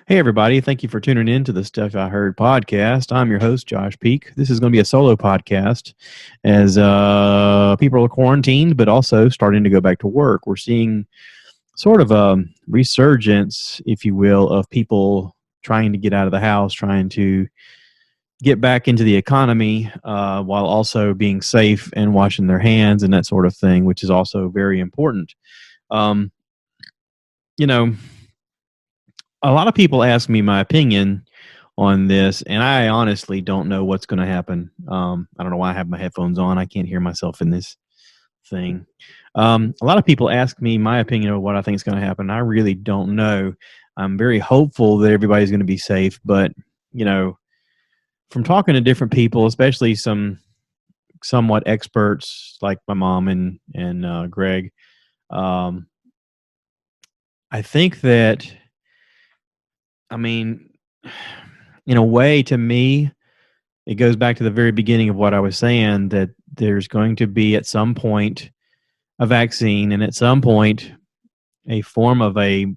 Hey, everybody. Thank you for tuning in to the Stuff I Heard podcast. I'm your host, Josh Peak. This is going to be a solo podcast as people are quarantined, but also starting to go back to work. We're seeing sort of a resurgence, if you will, of people trying to get out of the house, trying to get back into the economy while also being safe and washing their hands and that sort of thing, which is also very important. Um, you know, a lot of people ask me my opinion on this, and I honestly don't know what's going to happen. I don't know why I have my headphones on. I can't hear myself in this thing. A lot of people ask me my opinion of what I think is going to happen. I really don't know. I'm very hopeful that everybody's going to be safe, but you know, from talking to different people, especially some somewhat experts like my mom and Greg, um, I think that I mean, in a way, to me, it goes back to the very beginning of what I was saying that there's going to be at some point a vaccine and at some point a form of a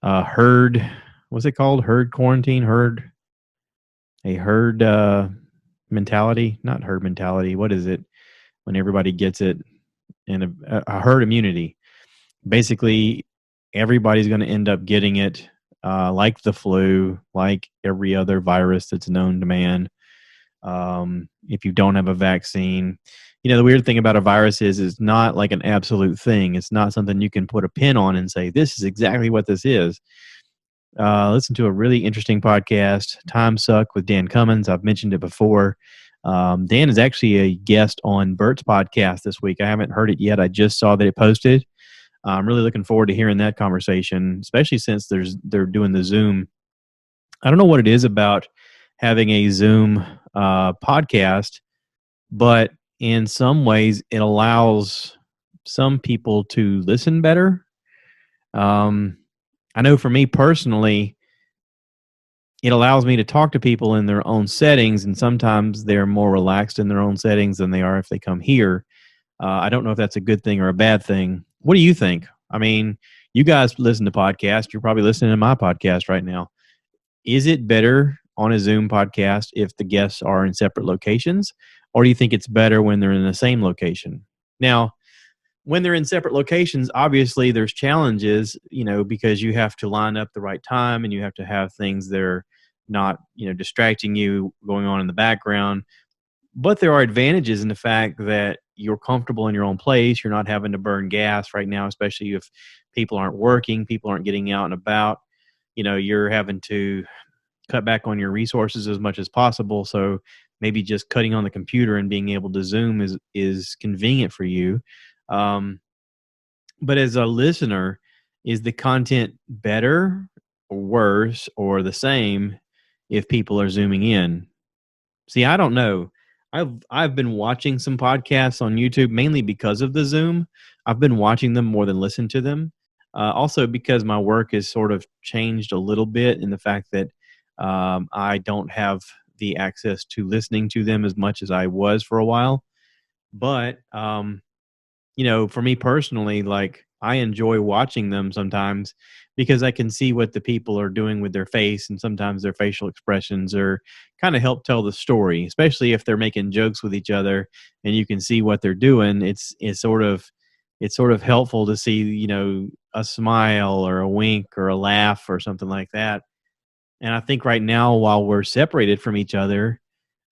herd. What's it called? Herd quarantine? Herd mentality? Not herd mentality. What is it when everybody gets it? And a herd immunity. Basically, everybody's going to end up getting it like the flu, like every other virus that's known to man. If you don't have a vaccine. The weird thing about a virus is it's not like an absolute thing. It's not something you can put a pin on and say, this is exactly what this is. Listen to a really interesting podcast, Time Suck with Dan Cummins. I've mentioned it before. Dan is actually a guest on Bert's podcast this week. I haven't heard it yet. I just saw that it posted. I'm really looking forward to hearing that conversation, especially since they're doing the Zoom. I don't know what it is about having a Zoom podcast, but in some ways it allows some people to listen better. I know for me personally, it allows me to talk to people in their own settings, and sometimes they're more relaxed in their own settings than they are if they come here. I don't know if that's a good thing or a bad thing. What do you think? I mean, you guys listen to podcasts. You're probably listening to my podcast right now. Is it better on a Zoom podcast if the guests are in separate locations, or do you think it's better when they're in the same location? Now, when they're in separate locations, obviously there's challenges, because you have to line up the right time and you have to have things that are not, distracting you going on in the background. But there are advantages in the fact that you're comfortable in your own place. You're not having to burn gas right now, especially if people aren't working, people aren't getting out and about. You're having to cut back on your resources as much as possible. So maybe just cutting on the computer and being able to Zoom is convenient for you. But as a listener, is the content better or worse or the same if people are zooming in? See, I don't know. I've been watching some podcasts on YouTube mainly because of the Zoom. I've been watching them more than listen to them. Also because my work has sort of changed a little bit in the fact that I don't have the access to listening to them as much as I was for a while. But for me personally, like I enjoy watching them sometimes because I can see what the people are doing with their face, and sometimes their facial expressions are kind of help tell the story, especially if they're making jokes with each other and you can see what they're doing. It's sort of helpful to see, a smile or a wink or a laugh or something like that. And I think right now, while we're separated from each other,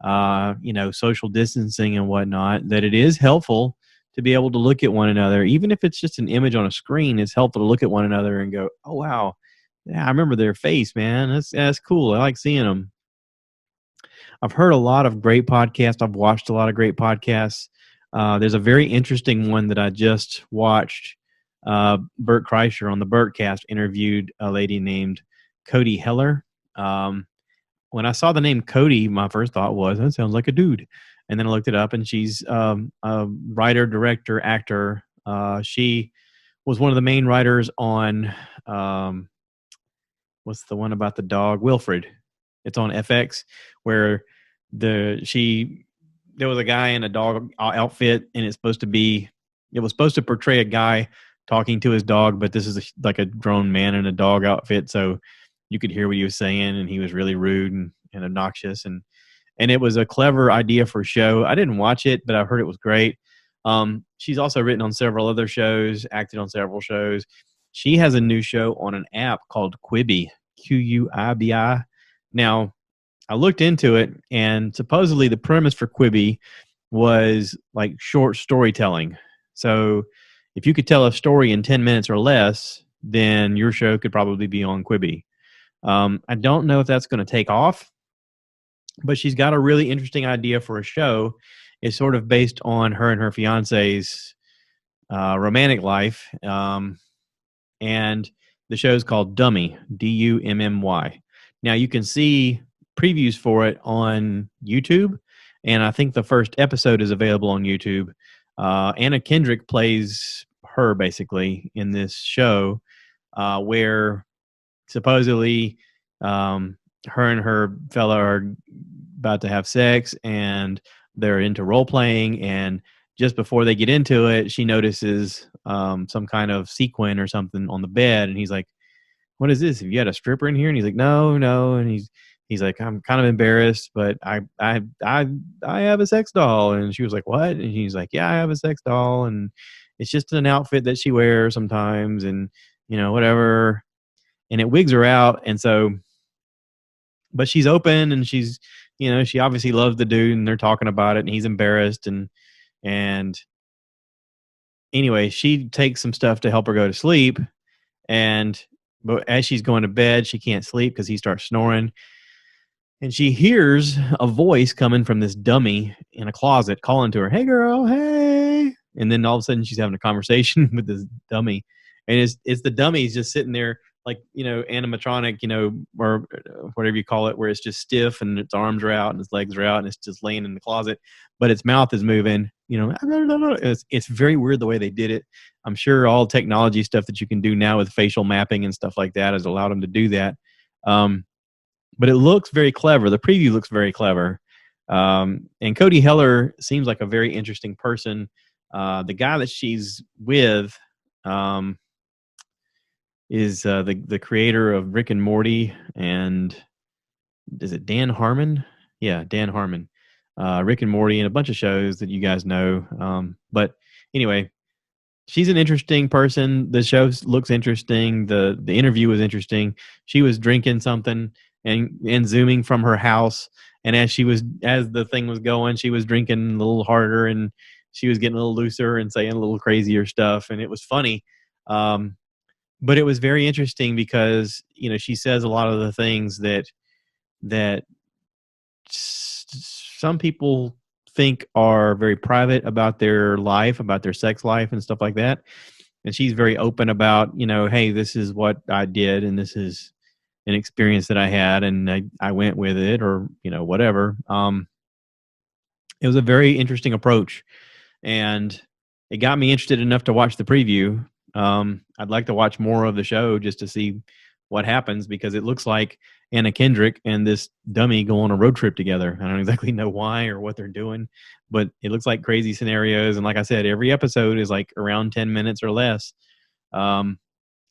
social distancing and whatnot, that it is helpful to be able to look at one another, even if it's just an image on a screen. It's helpful to look at one another and go, "Oh wow, yeah, I remember their face, man. That's cool. I like seeing them." I've heard a lot of great podcasts. I've watched a lot of great podcasts. There's a very interesting one that I just watched. Bert Kreischer on the Bertcast interviewed a lady named Cody Heller. When I saw the name Cody, my first thought was, that sounds like a dude. And then I looked it up, and she's a writer, director, actor. She was one of the main writers on what's the one about the dog? Wilfred. It's on FX, where there was a guy in a dog outfit, and it was supposed to portray a guy talking to his dog, but this is like a grown man in a dog outfit, so you could hear what he was saying, and he was really rude and obnoxious, and it was a clever idea for a show. I didn't watch it, but I've heard it was great. She's also written on several other shows, acted on several shows. She has a new show on an app called Quibi, Quibi. Now, I looked into it, and supposedly the premise for Quibi was like short storytelling. So if you could tell a story in 10 minutes or less, then your show could probably be on Quibi. I don't know if that's going to take off, but she's got a really interesting idea for a show. It's sort of based on her and her fiance's romantic life. And the show is called Dummy, Dummy. Now you can see previews for it on YouTube, and I think the first episode is available on YouTube. Anna Kendrick plays her basically in this show, where supposedly her and her fella are about to have sex, and they're into role playing, and just before they get into it, she notices some kind of sequin or something on the bed, and he's like, "What is this? Have you had a stripper in here?" And he's like, "No, no." And he's like, "I'm kind of embarrassed, but I have a sex doll." And she was like, "What?" And he's like, "Yeah, I have a sex doll, and it's just an outfit that she wears sometimes, and whatever." And it wigs her out, and so, but she's open, and she obviously loves the dude, and they're talking about it, and he's embarrassed, and anyway, she takes some stuff to help her go to sleep, but as she's going to bed, she can't sleep because he starts snoring. And she hears a voice coming from this dummy in a closet calling to her, "Hey, girl, hey." And then all of a sudden she's having a conversation with this dummy. And it's the dummy's just sitting there like, animatronic, or whatever you call it, where it's just stiff and its arms are out and its legs are out and it's just laying in the closet, but its mouth is moving. It's very weird the way they did it. I'm sure all technology stuff that you can do now with facial mapping and stuff like that has allowed them to do that. But it looks very clever. The preview looks very clever. And Cody Heller seems like a very interesting person. The guy that she's with is the creator of Rick and Morty, and is it Dan Harmon? Yeah, Dan Harmon. Rick and Morty and a bunch of shows that you guys know. But anyway, she's an interesting person. The show looks interesting. The interview was interesting. She was drinking something and zooming from her house, and as the thing was going, she was drinking a little harder, and she was getting a little looser and saying a little crazier stuff, and it was funny. But it was very interesting because she says a lot of the things that some people think are very private about their life, about their sex life and stuff like that. And she's very open about, hey, this is what I did, and this is an experience that I had, and I went with it, or whatever. It was a very interesting approach, and it got me interested enough to watch the preview. I'd like to watch more of the show just to see what happens, because it looks like Anna Kendrick and this dummy go on a road trip together. I don't exactly know why or what they're doing, but it looks like crazy scenarios. And like I said, every episode is like around 10 minutes or less. I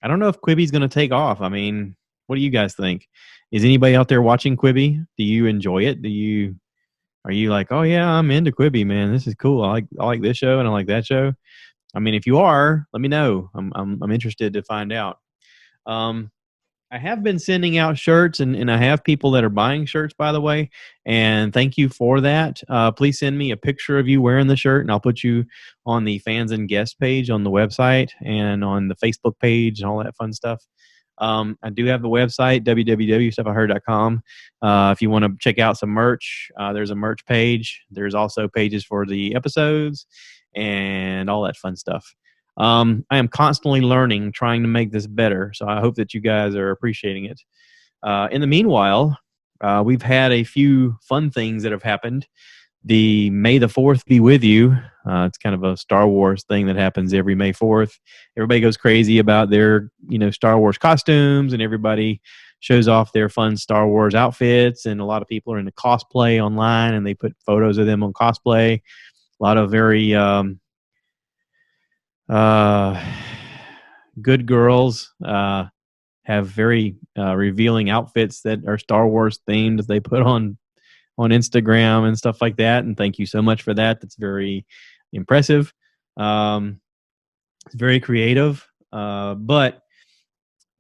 don't know if Quibi's going to take off. I mean, what do you guys think? Is anybody out there watching Quibi? Do you enjoy it? Are you like, "Oh yeah, I'm into Quibi, man. This is cool. I like this show and I like that show." I mean, if you are, let me know. I'm interested to find out. I have been sending out shirts, and I have people that are buying shirts, by the way, and thank you for that. Please send me a picture of you wearing the shirt, and I'll put you on the fans and guests page on the website and on the Facebook page and all that fun stuff. I do have the website, www.stuffiheard.com. If you want to check out some merch, there's a merch page. There's also pages for the episodes and all that fun stuff. I am constantly learning, trying to make this better. So I hope that you guys are appreciating it. In the meanwhile, we've had a few fun things that have happened. The May the 4th be with you. It's kind of a Star Wars thing that happens every May 4th. Everybody goes crazy about their, Star Wars costumes, and everybody shows off their fun Star Wars outfits. And a lot of people are into cosplay online, and they put photos of them on cosplay. A lot of very good girls have very revealing outfits that are Star Wars themed that they put on Instagram and stuff like that. And thank you so much for that. That's very impressive. It's very creative. But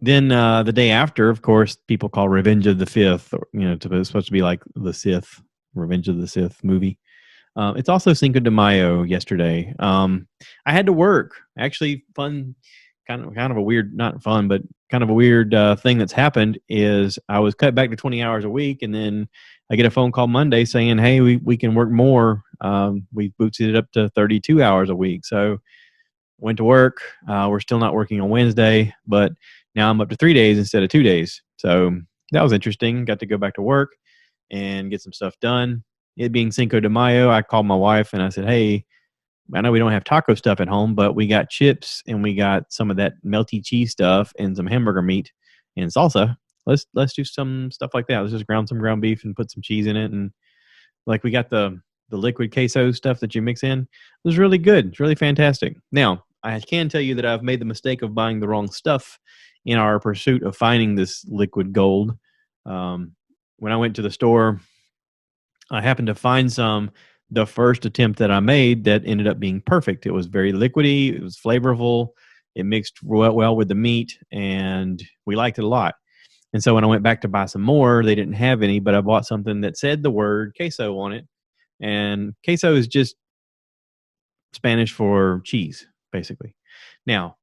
then the day after, of course, people call Revenge of the Fifth, it's supposed to be like the Sith, Revenge of the Sith movie. It's also Cinco de Mayo yesterday. I had to work. Actually, fun, kind of a weird, not fun, but kind of a weird thing that's happened is I was cut back to 20 hours a week, and then I get a phone call Monday saying, "Hey, we can work more. We boosted it up to 32 hours a week." So went to work. We're still not working on Wednesday, but now I'm up to 3 days instead of 2 days. So that was interesting. Got to go back to work and get some stuff done. It being Cinco de Mayo, I called my wife and I said, "Hey, I know we don't have taco stuff at home, but we got chips and we got some of that melty cheese stuff and some hamburger meat and salsa. Let's do some stuff like that. Let's just ground some ground beef and put some cheese in it, and like we got the liquid queso stuff that you mix in. It was really good. It's really fantastic. Now, I can tell you that I've made the mistake of buying the wrong stuff in our pursuit of finding this liquid gold. When I went to the store, I happened to find some the first attempt that I made that ended up being perfect. It was very liquidy. It was flavorful. It mixed well with the meat, and we liked it a lot. And so when I went back to buy some more, they didn't have any, but I bought something that said the word queso on it. And queso is just Spanish for cheese, basically. Now,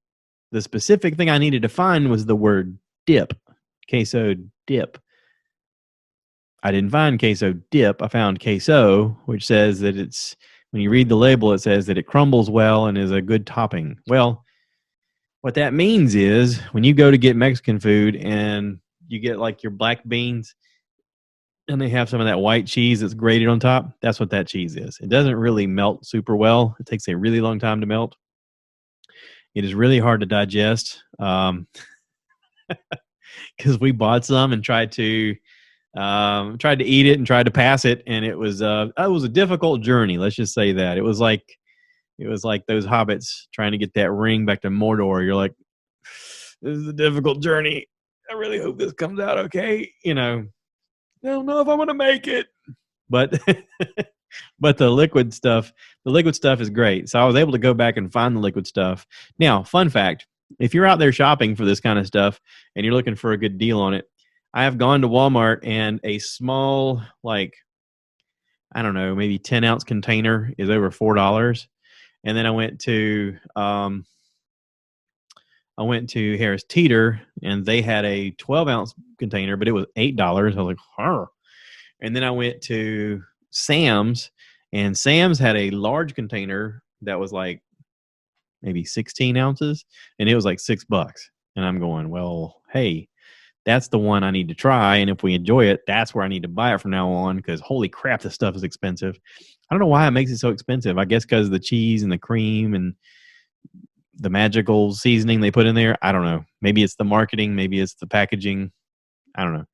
the specific thing I needed to find was the word dip, queso dip. I didn't find queso dip. I found queso, which says that it's, when you read the label, it says that it crumbles well and is a good topping. Well, what that means is when you go to get Mexican food and you get like your black beans and they have some of that white cheese that's grated on top, that's what that cheese is. It doesn't really melt super well. It takes a really long time to melt. It is really hard to digest because we bought some and tried to eat it and tried to pass it, and it was a difficult journey. Let's just say that it was like those hobbits trying to get that ring back to Mordor. You're like, this is a difficult journey. I really hope this comes out okay. I don't know if I'm gonna make it, but but the liquid stuff is great. So I was able to go back and find the liquid stuff. Now, fun fact: if you're out there shopping for this kind of stuff and you're looking for a good deal on it, I have gone to Walmart and a small, like, I don't know, maybe 10-ounce container is over $4. And then I went to Harris Teeter and they had a 12-ounce container, but it was $8. I was like, huh. And then I went to Sam's, and Sam's had a large container that was like maybe 16 ounces, and it was like $6. And I'm going, well, hey, that's the one I need to try. And if we enjoy it, that's where I need to buy it from now on, because holy crap, this stuff is expensive. I don't know why it makes it so expensive. I guess because of the cheese and the cream and the magical seasoning they put in there. I don't know. Maybe it's the marketing. Maybe it's the packaging. I don't know.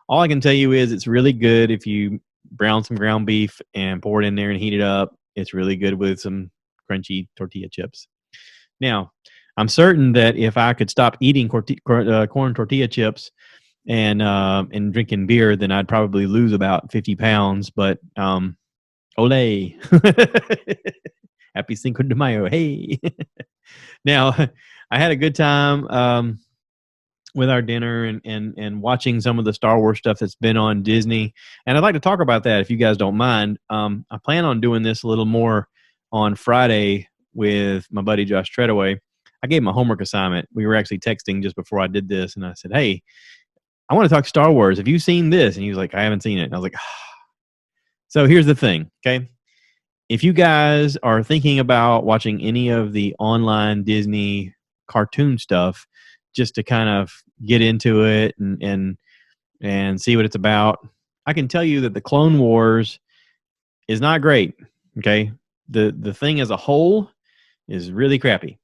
All I can tell you is it's really good if you brown some ground beef and pour it in there and heat it up. It's really good with some crunchy tortilla chips. Now, I'm certain that if I could stop eating corn tortilla chips and drinking beer, then I'd probably lose about 50 pounds. But ole. Happy Cinco de Mayo. Hey. Now, I had a good time with our dinner and watching some of the Star Wars stuff that's been on Disney. And I'd like to talk about that if you guys don't mind. I plan on doing this a little more on Friday with my buddy Josh Treadaway. I gave him a homework assignment. We were actually texting just before I did this, and I said, hey, I want to talk Star Wars. Have you seen this? And he was like, I haven't seen it. And I was like, So here's the thing, okay? If you guys are thinking about watching any of the online Disney cartoon stuff just to kind of get into it and see what it's about, I can tell you that the Clone Wars is not great, okay? The thing as a whole is really crappy.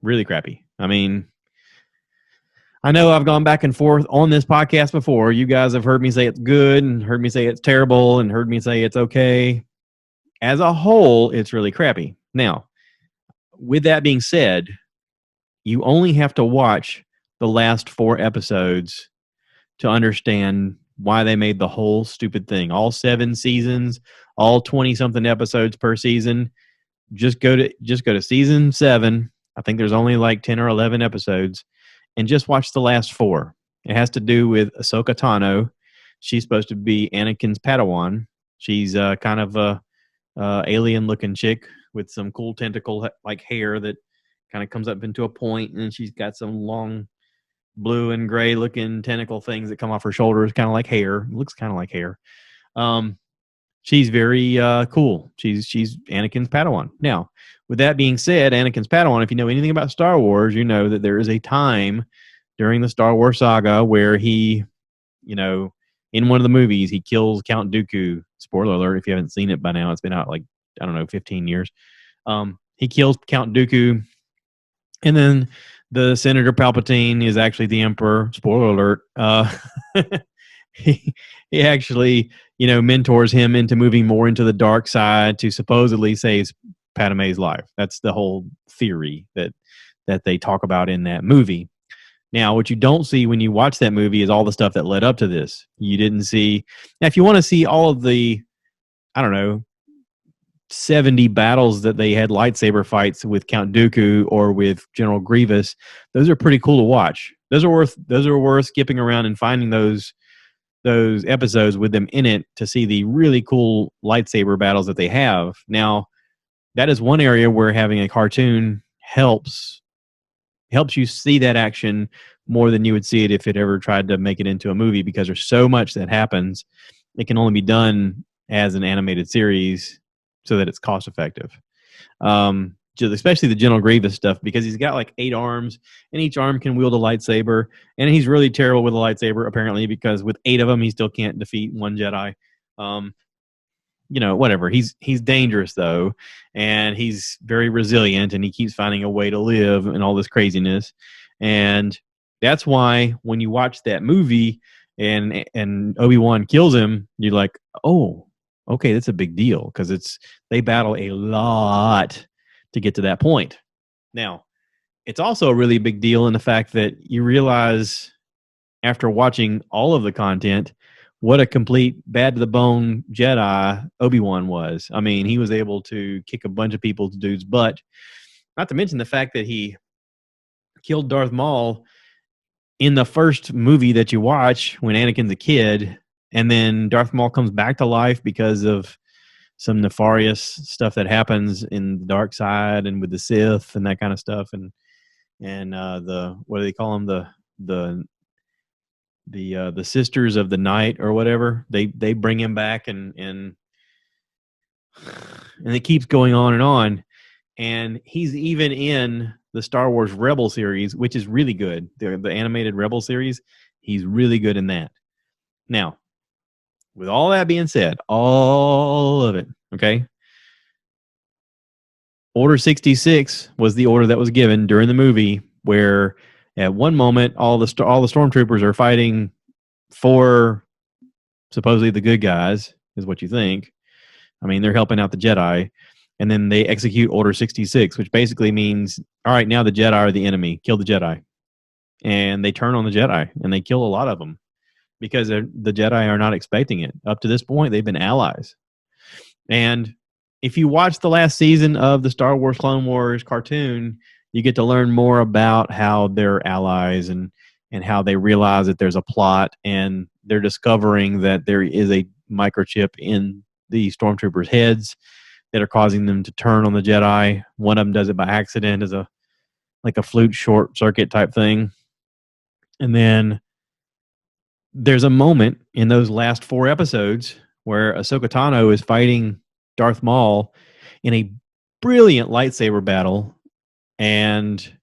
Really crappy. I mean, I know I've gone back and forth on this podcast before. You guys have heard me say it's good and heard me say it's terrible and heard me say it's okay. As a whole, it's really crappy. Now, with that being said, you only have to watch the last 4 episodes to understand why they made the whole stupid thing. All 7 seasons, all 20 something episodes per season. Just go to season 7. I think there's only like 10 or 11 episodes, and just watch the last 4. It has to do with Ahsoka Tano. She's supposed to be Anakin's Padawan. She's kind of a alien looking chick with some cool tentacle like hair that kind of comes up into a point, and she's got some long blue and gray looking tentacle things that come off her shoulders, kind of like hair. It looks kind of like hair. She's very cool. She's Anakin's Padawan. Now, with that being said, Anakin's Padawan, if you know anything about Star Wars, you know that there is a time during the Star Wars saga where he, in one of the movies, he kills Count Dooku. Spoiler alert, if you haven't seen it by now, it's been out like, I don't know, 15 years. He kills Count Dooku, and then the Senator Palpatine is actually the Emperor. Spoiler alert. He actually, mentors him into moving more into the dark side to supposedly save Padme's life. That's the whole theory that they talk about in that movie. Now, what you don't see when you watch that movie is all the stuff that led up to this. You didn't see. Now, if you want to see all of the, I don't know, 70 battles that they had lightsaber fights with Count Dooku or with General Grievous, those are pretty cool to watch. Those are worth skipping around and finding those episodes with them in it to see the really cool lightsaber battles that they have. Now, that is one area where having a cartoon helps you see that action more than you would see it if it ever tried to make it into a movie, because there's so much that happens. It can only be done as an animated series so that it's cost effective. Especially the General Grievous stuff, because he's got like 8 arms and each arm can wield a lightsaber, and he's really terrible with a lightsaber apparently, because with 8 of them he still can't defeat one Jedi. Whatever. He's dangerous though, and he's very resilient, and he keeps finding a way to live and all this craziness. And that's why when you watch that movie and Obi-Wan kills him, you're like, oh, okay, that's a big deal, because they battle a lot to get to that point. Now, it's also a really big deal in the fact that you realize after watching all of the content what a complete bad to the bone Jedi Obi-Wan was. I mean, he was able to kick a bunch of people's dudes' butt. Not to mention the fact that he killed Darth Maul in the first movie that you watch when Anakin's a kid, and then Darth Maul comes back to life because of some nefarious stuff that happens in the dark side and with the Sith and that kind of stuff, and the, what do they call them, the Sisters of the Night or whatever. They bring him back, and it keeps going on, and he's even in the Star Wars Rebel series, which is really good. The animated Rebel series, he's really good in that. Now, with all that being said, all of it, okay? Order 66 was the order that was given during the movie, where at one moment all the stormtroopers are fighting for supposedly the good guys, is what you think. I mean, they're helping out the Jedi, and then they execute Order 66, which basically means, all right, now the Jedi are the enemy. Kill the Jedi. And they turn on the Jedi, and they kill a lot of them, because the Jedi are not expecting it. Up to this point, they've been allies. And if you watch the last season of the Star Wars Clone Wars cartoon, you get to learn more about how they're allies and how they realize that there's a plot, and they're discovering that there is a microchip in the stormtroopers' heads that are causing them to turn on the Jedi. One of them does it by accident, as a flute short circuit type thing. And then there's a moment in those last 4 episodes where Ahsoka Tano is fighting Darth Maul in a brilliant lightsaber battle, and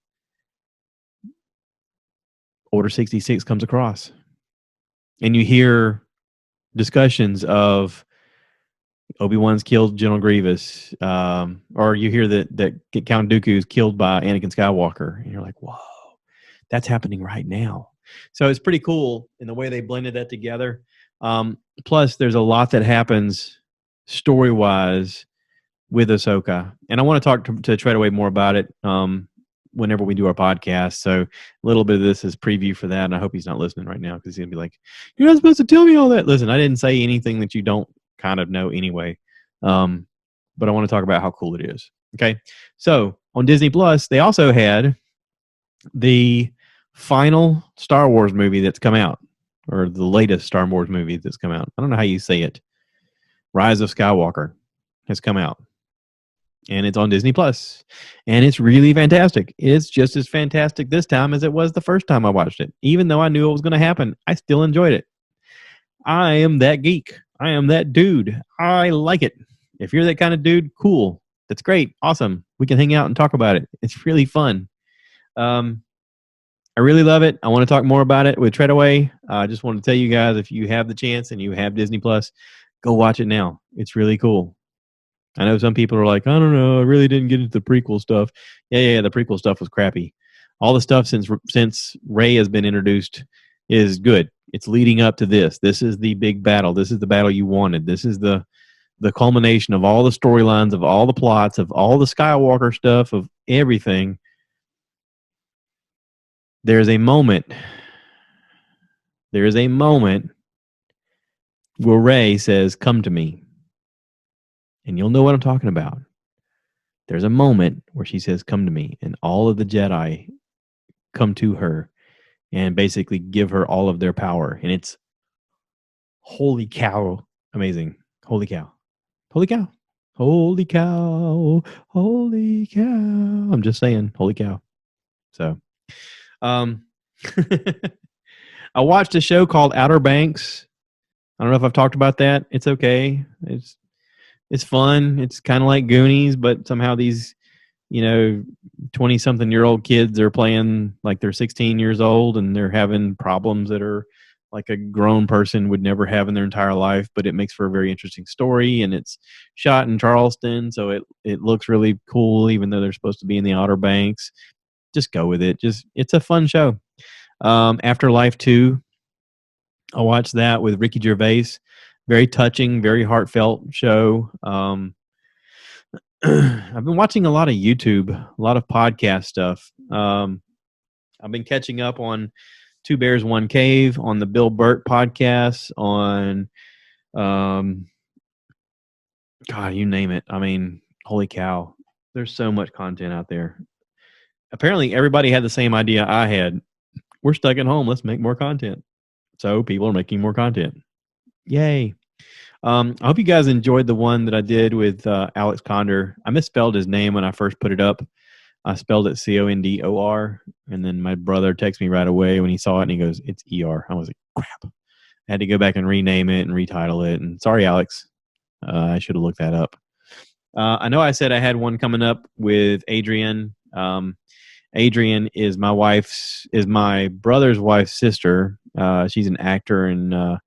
Order 66 comes across. And you hear discussions of Obi-Wan's killed General Grievous, or you hear that Count Dooku is killed by Anakin Skywalker, and you're like, whoa, that's happening right now. So it's pretty cool in the way they blended that together. Plus, there's a lot that happens story-wise with Ahsoka, and I want to talk to Treadaway more about it whenever we do our podcast. So a little bit of this is preview for that. And I hope he's not listening right now because he's going to be like, you're not supposed to tell me all that. Listen, I didn't say anything that you don't kind of know anyway. But I want to talk about how cool it is. Okay. So on Disney Plus, they also had the final Star Wars movie that's come out, or the latest Star Wars movie that's come out. I don't know how you say it. Rise of Skywalker has come out, and it's on Disney Plus, and it's really fantastic. It's just as fantastic this time as it was the first time I watched it. Even though I knew it was going to happen, I still enjoyed it. I am that geek. I am that dude. I like it. If you're that kind of dude, cool. That's great. Awesome. We can hang out and talk about it. It's really fun. I really love it. I want to talk more about it with Treadaway. I just want to tell you guys, if you have the chance and you have Disney Plus, go watch it now. It's really cool. I know some people are like, I don't know, I really didn't get into the prequel stuff. Yeah, the prequel stuff was crappy. All the stuff since Rey has been introduced is good. It's leading up to this. This is the big battle. This is the battle you wanted. This is the culmination of all the storylines, of all the plots, of all the Skywalker stuff, of everything. There's a moment where Rey says, come to me. And you'll know what I'm talking about. There's a moment where she says, come to me. And all of the Jedi come to her and basically give her all of their power. And it's holy cow, amazing. Holy cow. Holy cow. Holy cow. Holy cow. I'm just saying, holy cow. So, I watched a show called Outer Banks. I don't know if I've talked about that. It's okay. It's fun. It's kind of like Goonies, but somehow these, 20-something-year-old kids are playing like they're 16 years old, and they're having problems that are like a grown person would never have in their entire life. But it makes for a very interesting story, and it's shot in Charleston, so it looks really cool, even though they're supposed to be in the Outer Banks. Just go with it. It's a fun show. Afterlife 2, I watched that with Ricky Gervais. Very touching, very heartfelt show. I've been watching a lot of YouTube, a lot of podcast stuff. I've been catching up on Two Bears, One Cave, on the Bill Burt podcast, on, God, you name it. I mean, holy cow. There's so much content out there. Apparently, everybody had the same idea I had. We're stuck at home. Let's make more content. So people are making more content. Yay. I hope you guys enjoyed the one that I did with Alex Condor. I misspelled his name when I first put it up. I spelled it Condor, and then my brother texted me right away when he saw it, and he goes, it's ER. I was like, crap. I had to go back and rename it and retitle it. And sorry, Alex. I should have looked that up. I know I said I had one coming up with Adrian. Adrian is my brother's wife's sister. She's an actor and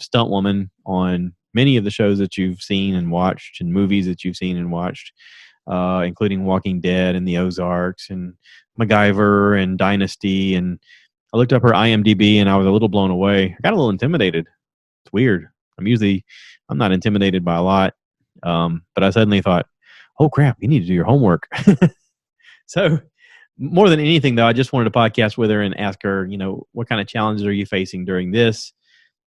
stunt woman on many of the shows that you've seen and watched, and movies that you've seen and watched, including Walking Dead and The Ozarks and MacGyver and Dynasty. And I looked up her IMDb and I was a little blown away. I got a little intimidated. It's weird. I'm not intimidated by a lot. But I suddenly thought, oh crap, you need to do your homework. So more than anything though, I just wanted to podcast with her and ask her, what kind of challenges are you facing during this?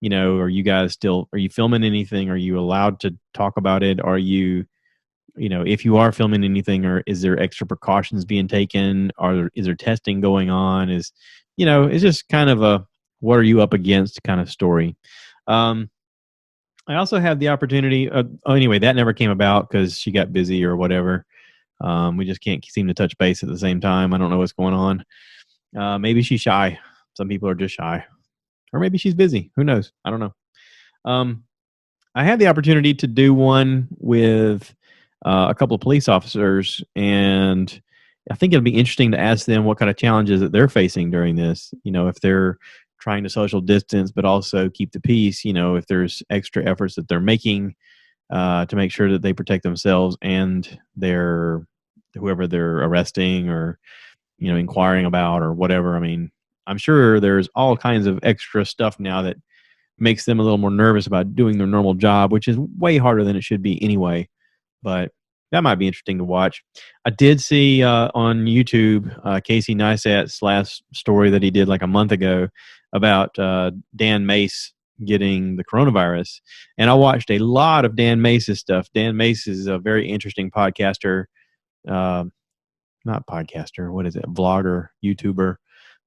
Are you filming anything? Are you allowed to talk about it? Are you, if you are filming anything, or is there extra precautions being taken? Is there testing going on? It's just kind of a, what are you up against kind of story. I also had the opportunity, anyway, that never came about because she got busy or whatever. We just can't seem to touch base at the same time. I don't know what's going on. Maybe she's shy. Some people are just shy. Or maybe she's busy. Who knows? I don't know. I had the opportunity to do one with a couple of police officers, and I think it'll be interesting to ask them what kind of challenges that they're facing during this. If they're trying to social distance but also keep the peace, if there's extra efforts that they're making to make sure that they protect themselves and whoever they're arresting or, inquiring about or whatever. I mean, I'm sure there's all kinds of extra stuff now that makes them a little more nervous about doing their normal job, which is way harder than it should be anyway. But That might be interesting to watch. I did see on YouTube Casey Neistat's last story that he did like a month ago about Dan Mace getting the coronavirus. And I watched a lot of Dan Mace's stuff. Dan Mace is a very interesting podcaster, uh, not podcaster, what is it? Vlogger, YouTuber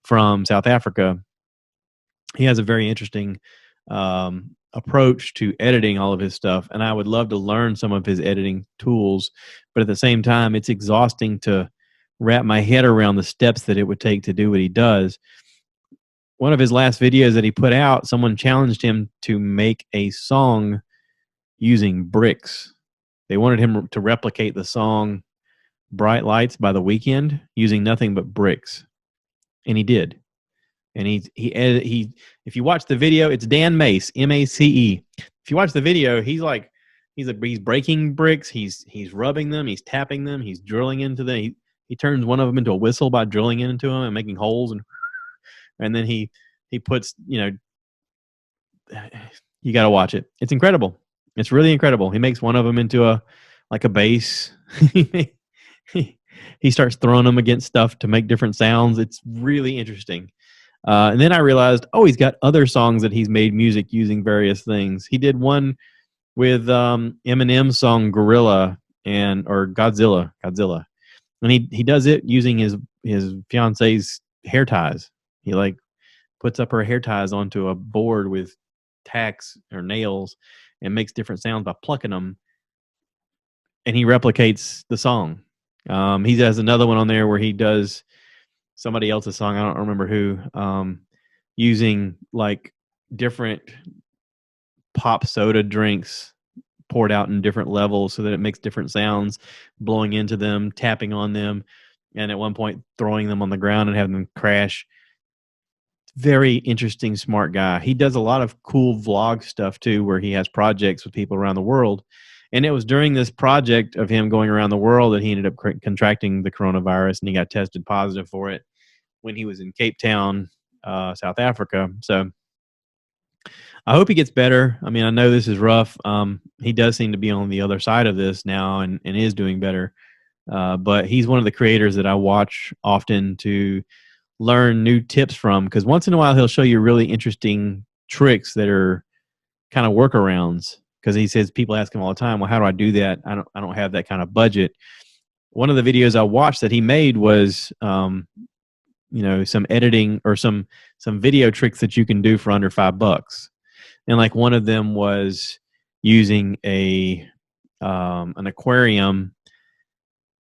from South Africa. He has a very interesting approach to editing all of his stuff, and I would love to learn some of his editing tools, but at the same time it's exhausting to wrap my head around the steps that it would take to do what he does. One of his last videos that he put out, someone challenged him to make a song using bricks. They wanted him to replicate the song Bright Lights by The Weeknd using nothing but bricks, and he did. And he if you watch the video, it's Dan Mace, Mace. If you watch the video, he's breaking bricks, he's rubbing them, he's tapping them, he's drilling into them. He turns one of them into a whistle by drilling into them and making holes, and then he puts, you got to watch it. It's incredible. It's really incredible. He makes one of them into a bass. He starts throwing them against stuff to make different sounds. It's really interesting. And then I realized, he's got other songs that he's made music using various things. He did one with Eminem's song Gorilla or Godzilla, and he does it using his fiance's hair ties. He puts up her hair ties onto a board with tacks or nails and makes different sounds by plucking them, and he replicates the song. He has another one on there where he does somebody else's song, I don't remember who, using different pop soda drinks poured out in different levels so that it makes different sounds, blowing into them, tapping on them, and at one point throwing them on the ground and having them crash. Very interesting, smart guy. He does a lot of cool vlog stuff too, where he has projects with people around the world. And it was during this project of him going around the world that he ended up contracting the coronavirus, and he got tested positive for it when he was in Cape Town, South Africa. So I hope he gets better. I mean, I know this is rough. He does seem to be on the other side of this now and is doing better. But he's one of the creators that I watch often to learn new tips from, because once in a while he'll show you really interesting tricks that are kind of workarounds. Because he says, people ask him all the time, well, how do I do that? I don't have that kind of budget. One of the videos I watched that he made was, some editing or some video tricks that you can do for under $5. And one of them was using an aquarium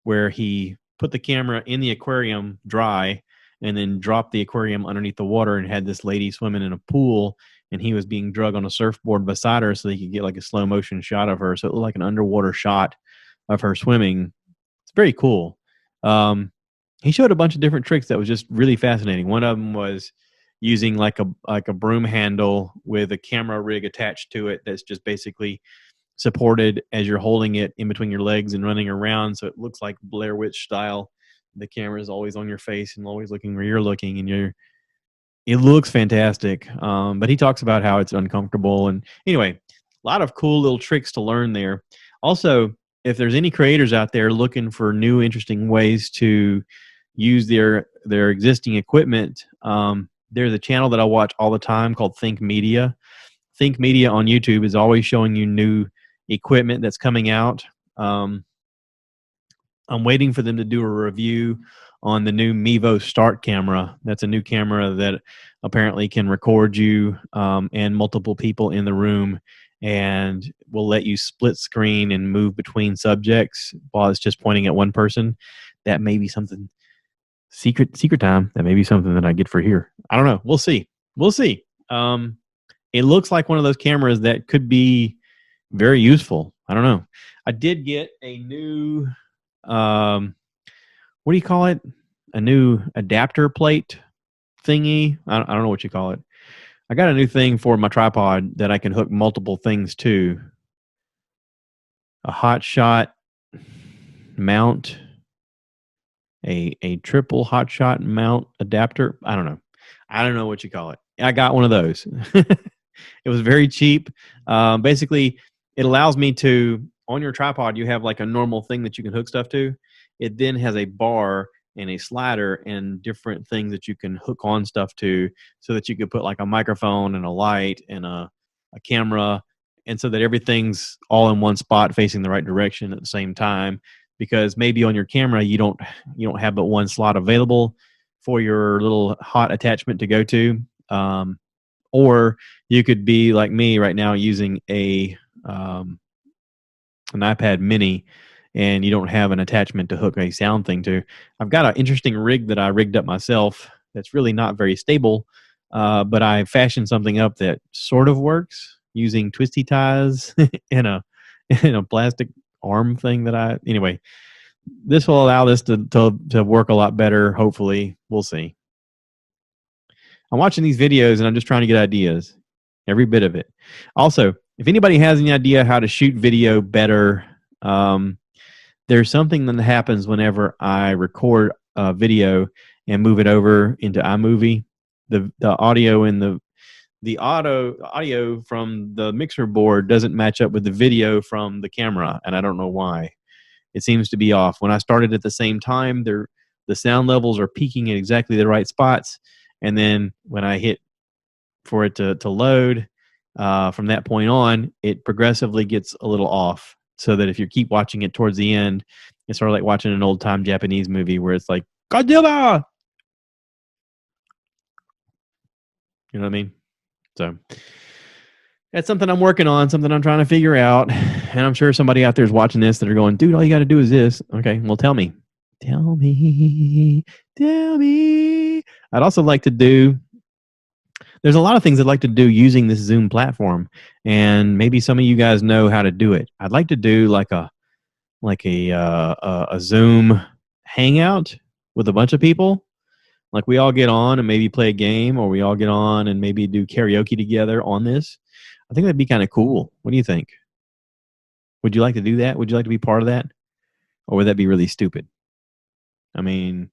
where he put the camera in the aquarium dry and then dropped the aquarium underneath the water and had this lady swimming in a pool, and he was being drugged on a surfboard beside her so he could get a slow motion shot of her. So it looked like an underwater shot of her swimming. It's very cool. He showed a bunch of different tricks that was just really fascinating. One of them was using a broom handle with a camera rig attached to it that's just basically supported as you're holding it in between your legs and running around, so it looks like Blair Witch style. The camera is always on your face and always looking where you're looking, and it looks fantastic. But he talks about how it's uncomfortable. And anyway, a lot of cool little tricks to learn there. Also, if there's any creators out there looking for new, interesting ways to use their existing equipment, there's a channel that I watch all the time called Think Media. Think Media on YouTube is always showing you new equipment that's coming out. I'm waiting for them to do a review on the new Mevo Start camera. That's a new camera that apparently can record you and multiple people in the room, and will let you split screen and move between subjects while it's just pointing at one person. That may be something secret time. That may be something that I get for here. I don't know. We'll see. It looks like one of those cameras that could be very useful. I don't know. I did get a new, what do you call it? A new adapter plate thingy. I don't know what you call it. I got a new thing for my tripod that I can hook multiple things to. A hot shot mount, a triple hot shot mount adapter. I don't know what you call it. I got one of those. It was very cheap. Basically, it allows me to, on your tripod, you have like a normal thing that you can hook stuff to. It then has a bar and a slider and different things that you can hook on stuff to, so that you could put like a microphone and a light and a camera, and so that everything's all in one spot facing the right direction at the same time. Because maybe on your camera you don't have but one slot available for your little hot attachment to go to, or you could be like me right now using an iPad mini, and you don't have an attachment to hook a sound thing to. I've got an interesting rig that I rigged up myself that's really not very stable, but I fashioned something up that sort of works using twisty ties in a plastic arm thing anyway, this will allow this to work a lot better. Hopefully, we'll see. I'm watching these videos and I'm just trying to get ideas, every bit of it. Also, if anybody has any idea how to shoot video better, there's something that happens whenever I record a video and move it over into iMovie. The audio and the audio from the mixer board doesn't match up with the video from the camera, and I don't know why. It seems to be off. When I started at the same time, the sound levels are peaking at exactly the right spots, and then when I hit for it to load, from that point on, it progressively gets a little off. So that if you keep watching it towards the end, it's sort of like watching an old time Japanese movie where it's like Godzilla. You know what I mean? So that's something I'm working on, something I'm trying to figure out. And I'm sure somebody out there is watching this that are going, dude, all you got to do is this. Okay, well, tell me. Tell me. Tell me. I'd also like to do, there's a lot of things I'd like to do using this Zoom platform. And maybe some of you guys know how to do it. I'd like to do like a Zoom hangout with a bunch of people. Like we all get on and maybe play a game, or we all get on and maybe do karaoke together on this. I think that'd be kind of cool. What do you think? Would you like to do that? Would you like to be part of that? Or would that be really stupid? I mean,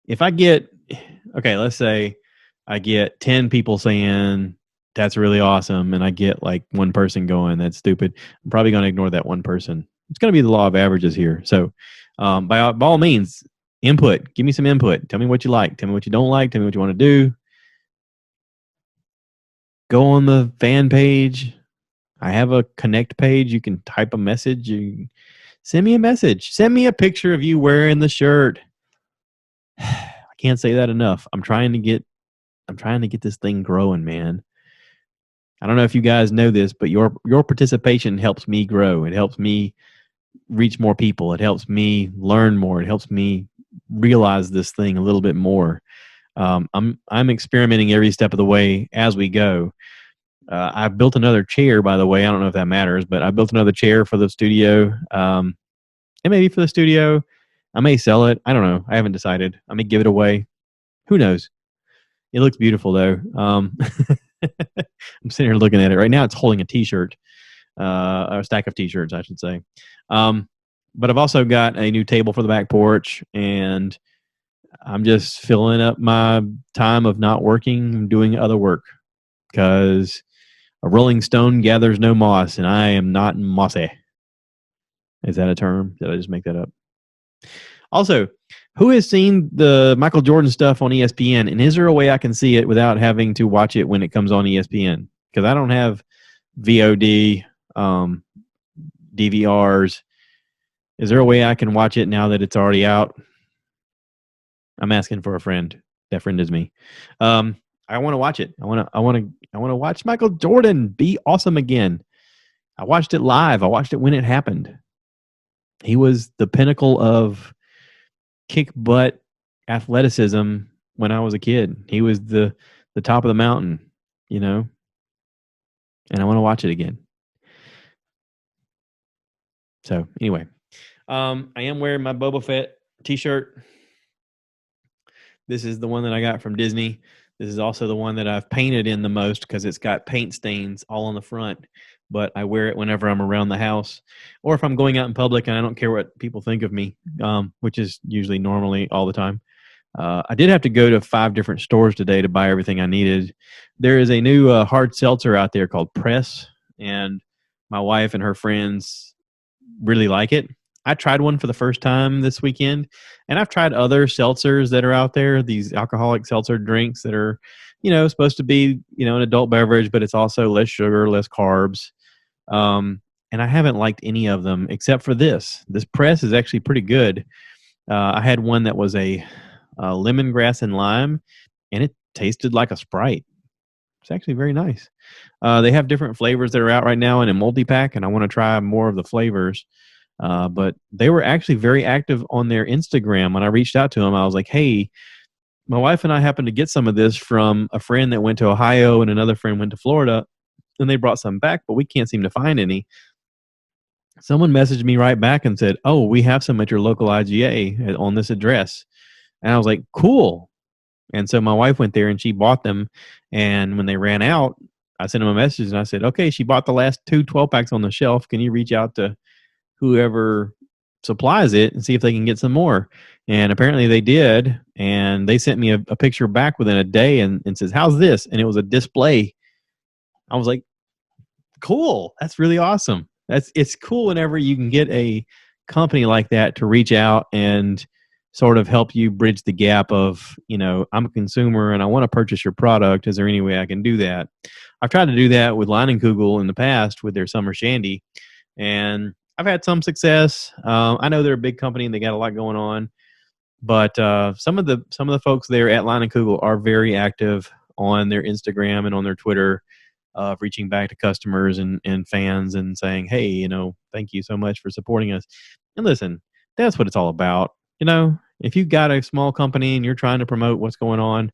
if I get, okay, let's say I get 10 people saying that's really awesome, and I get like one person going, that's stupid, I'm probably going to ignore that one person. It's going to be the law of averages here. So by all means, input. Give me some input. Tell me what you like. Tell me what you don't like. Tell me what you want to do. Go on the fan page. I have a connect page. You can type a message. You send me a message. Send me a picture of you wearing the shirt. I can't say that enough. I'm trying to get this thing growing, man. I don't know if you guys know this, but your participation helps me grow. It helps me reach more people. It helps me learn more. It helps me realize this thing a little bit more. I'm experimenting every step of the way as we go. I've built another chair, by the way. I don't know if that matters, but I built another chair for the studio. And maybe for the studio, I may sell it. I don't know. I haven't decided. I may give it away. Who knows? It looks beautiful, though. I'm sitting here looking at it right now. It's holding a T-shirt, a stack of T-shirts, I should say. But I've also got a new table for the back porch, and I'm just filling up my time of not working, doing other work, because a rolling stone gathers no moss, and I am not mossy. Is that a term? Did I just make that up? Also, who has seen the Michael Jordan stuff on ESPN, and is there a way I can see it without having to watch it when it comes on ESPN? Because I don't have VOD, DVRs. Is there a way I can watch it now that it's already out? I'm asking for a friend. That friend is me. I want to watch it. I want to watch Michael Jordan be awesome again. I watched it live. I watched it when it happened. He was the pinnacle of kick butt athleticism when I was a kid. He was the top of the mountain, you know. And I want to watch it again. So anyway, I am wearing my Boba Fett T-shirt. This is the one that I got from Disney. This is also the one that I've painted in the most because it's got paint stains all on the front. But I wear it whenever I'm around the house, or if I'm going out in public and I don't care what people think of me, which is usually normally all the time. I did have to go to 5 different stores today to buy everything I needed. There is a new hard seltzer out there called Press, and my wife and her friends really like it. I tried one for the first time this weekend, and I've tried other seltzers that are out there, these alcoholic seltzer drinks that are, supposed to be, an adult beverage, but it's also less sugar, less carbs. And I haven't liked any of them except for this. This press is actually pretty good. I had one that was a lemongrass and lime, and it tasted like a Sprite. It's actually very nice. They have different flavors that are out right now in a multi-pack, and I want to try more of the flavors. But they were actually very active on their Instagram. When I reached out to them, I was like, hey, my wife and I happened to get some of this from a friend that went to Ohio and another friend went to Florida, and they brought some back, but we can't seem to find any. Someone messaged me right back and said, oh, we have some at your local IGA on this address. And I was like, cool. And so my wife went there and she bought them. And when they ran out, I sent them a message and I said, okay, she bought the last 2 12-packs on the shelf. Can you reach out to whoever supplies it and see if they can get some more? And apparently they did. And they sent me a picture back within a day and says, how's this? And it was a display. I was like, cool. That's really awesome. It's cool whenever you can get a company like that to reach out and sort of help you bridge the gap of, I'm a consumer and I want to purchase your product. Is there any way I can do that? I've tried to do that with Leinenkugel in the past with their summer shandy, and I've had some success. I know they're a big company and they got a lot going on, but some of the folks there at Leinenkugel are very active on their Instagram and on their Twitter, of reaching back to customers and fans and saying, hey, thank you so much for supporting us. And listen, that's what it's all about. If you've got a small company and you're trying to promote what's going on,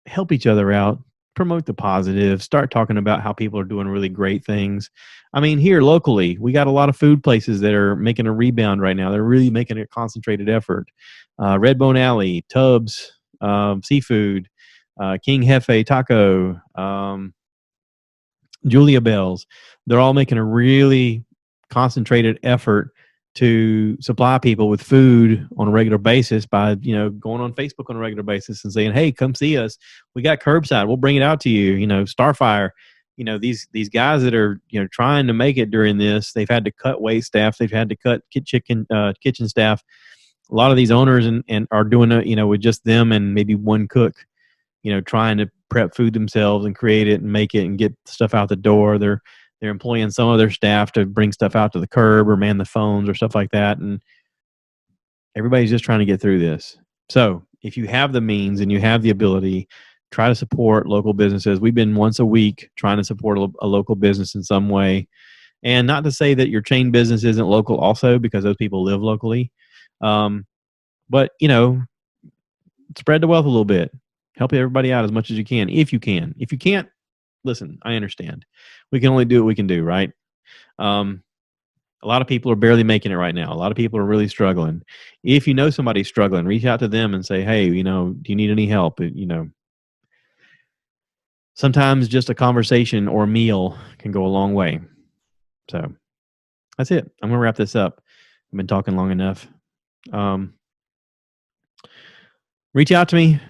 help each other out, promote the positive, start talking about how people are doing really great things. I mean, here locally, we got a lot of food places that are making a rebound right now. They're really making a concentrated effort. Redbone Alley, Tubbs, Seafood, King Hefe Taco, Julia Bell's. They're all making a really concentrated effort to supply people with food on a regular basis by, going on Facebook on a regular basis and saying, hey, come see us. We got curbside. We'll bring it out to you. Starfire, these guys that are, trying to make it during this, they've had to cut wait staff. They've had to cut kitchen staff. A lot of these owners and are doing it, with just them and maybe one cook, trying to prep food themselves and create it and make it and get stuff out the door. They're employing some of their staff to bring stuff out to the curb or man the phones or stuff like that. And everybody's just trying to get through this. So if you have the means and you have the ability, try to support local businesses. We've been once a week trying to support a local business in some way. And not to say that your chain business isn't local also, because those people live locally. But, spread the wealth a little bit. Help everybody out as much as you can, if you can. If you can't, listen, I understand. We can only do what we can do, right? A lot of people are barely making it right now. A lot of people are really struggling. If you know somebody's struggling, reach out to them and say, hey, do you need any help? Sometimes just a conversation or a meal can go a long way. So that's it. I'm going to wrap this up. I've been talking long enough. Reach out to me.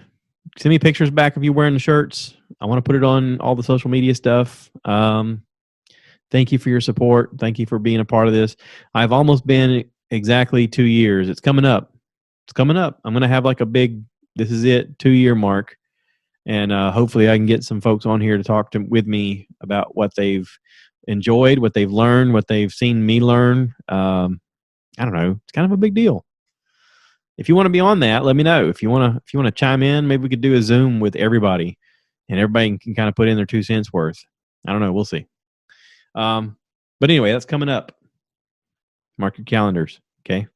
Send me pictures back of you wearing the shirts. I want to put it on all the social media stuff. Thank you for your support. Thank you for being a part of this. I've almost been exactly 2 years. It's coming up. I'm going to have like a big, this is it, 2-year mark. And hopefully I can get some folks on here to talk with me about what they've enjoyed, what they've learned, what they've seen me learn. I don't know. It's kind of a big deal. If you want to be on that, let me know. If you want to chime in, maybe we could do a Zoom with everybody, and everybody can kind of put in their 2 cents worth. I don't know. We'll see. But anyway, that's coming up. Mark your calendars. Okay.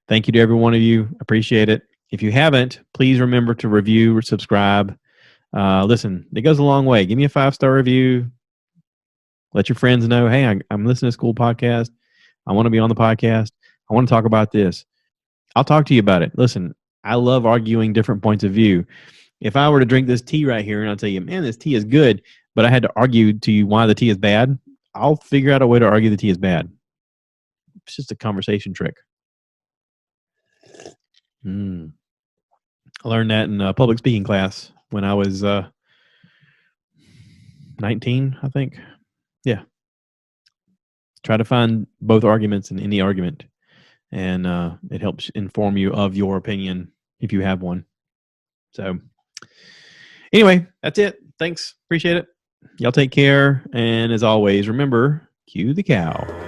Thank you to every one of you. Appreciate it. If you haven't, please remember to review or subscribe. Listen, it goes a long way. Give me a 5-star review. Let your friends know, hey, I'm listening to this cool podcast. I want to be on the podcast. I want to talk about this. I'll talk to you about it. Listen, I love arguing different points of view. If I were to drink this tea right here and I'll tell you, man, this tea is good, but I had to argue to you why the tea is bad, I'll figure out a way to argue the tea is bad. It's just a conversation trick. I learned that in a public speaking class when I was 19, I think. Yeah. Try to find both arguments in any argument, and it helps inform you of your opinion if you have one. So anyway, that's it. Thanks. Appreciate it. Y'all take care. And as always, remember, cue the cow.